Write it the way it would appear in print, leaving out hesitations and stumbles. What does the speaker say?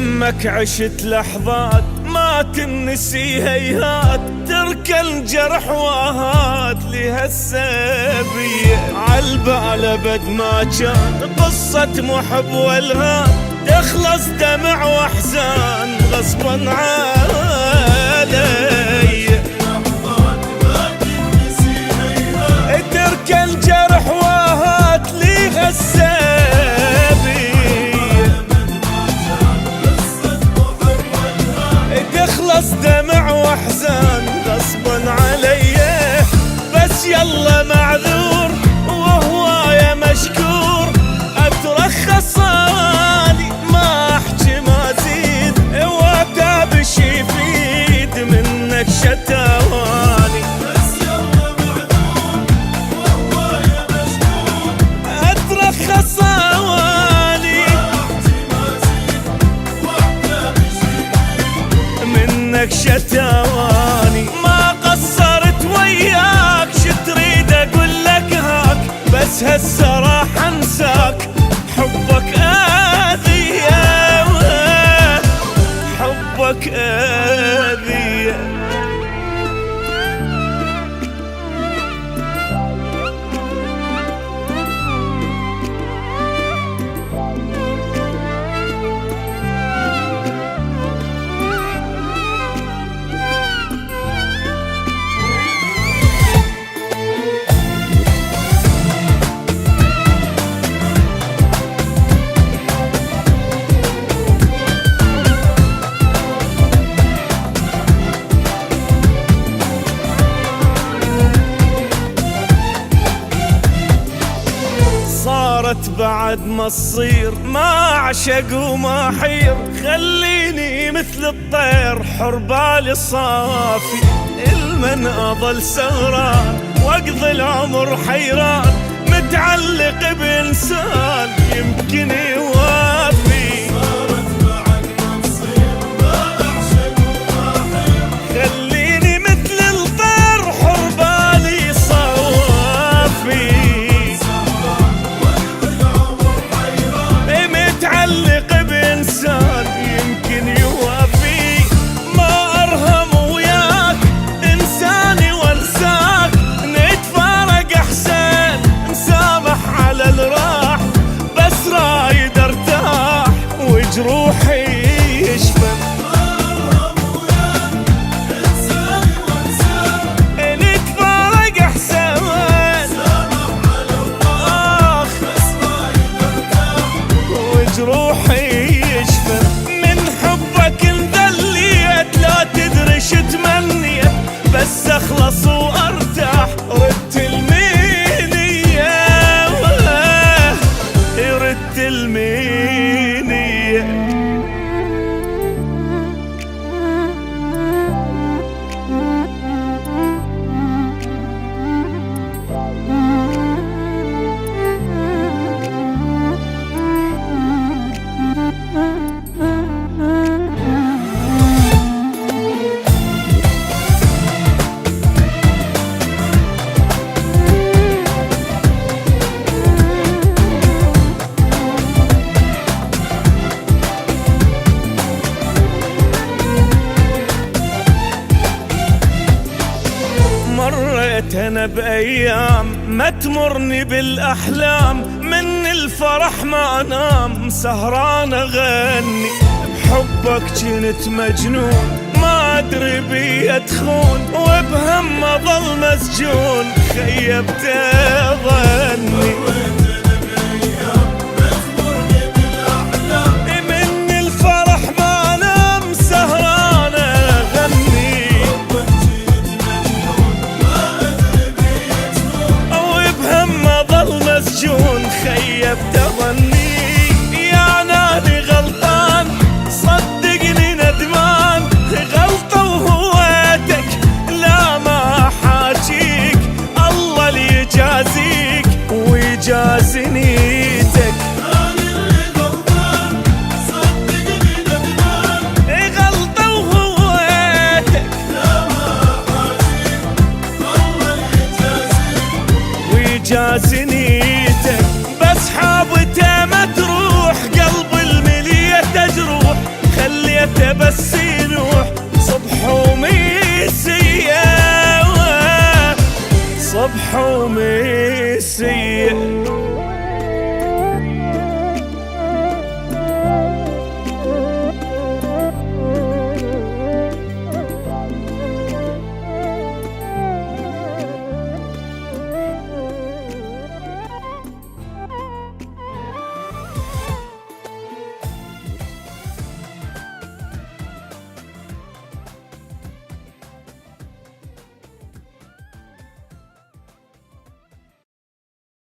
يمك عشت لحظات ما تنسي هيهات، تركى الجرح واهات لهالسبية. عالبال ابد ما كان قصة محب والهام، تخلص دمع واحزان غصبا علي. تركى الجرح واهات لهالسبية، تخلص دمع واحزان غصبا علي. بس يلا معذور وهوايا مشكور، اترخص اني ما احكي ما زيد، واتابش يفيد منك شتواني. بس يلا معذور وهوايا مشكور، اترخص اني ما احكي ما زيد، واتابش يفيد منك شتواني. ما قصرت وياك شتريد اقول لك هاك، بس هسه راح انساك. حبك اذية حبك اذية. صارت بعد ما تصير ما اعشق وما حير، خليني مثل الطير حر بالي صافي. المن اظل سهران واقضي العمر حيران، متعلق بانسان يمكن يوافي. صارت بعد ما تصير ما اعشق وما حير، خليني مثل الطير حر بالي صافي. متعلق بإنسان يمكن يوافي. ما أرهم وياك إنساني وانساك، نتفارق أحسن نسامح على الراح. بس رايد ارتاح وجروحي يشفى. ما أرهم وياك إنساني وانساك، نتفارق أحسن نسامح على الراح. بس رايد ارتاح وجروحي يشفى. من حبك انذليت لا تدري شو تمنيت، بس اخلص وارتاح ردت المنية. ردت المنية. مريت انا بايام ما تمرني بالاحلام، من الفرح ما انام سهران اغني. بحبك كنت مجنون ما ادري بي ادخون، وبهم اظل مسجون خيبت ظني. من الفرح ما انام سهران اغني، مسجون خيبت ظني. يا نادي غلطان صدقني ندمان، غلطة وهويتك لا ما حاجيك. الله اللي يجازيك ويجازي نيتك. أنا اللي غلطان صدقني ندمان، غلطة وهويتك لا ما حاجيك. الله اللي يجازيك ويجازي نيتك. بس حابته ما تروح قلب الملية تجروح، حبيته بس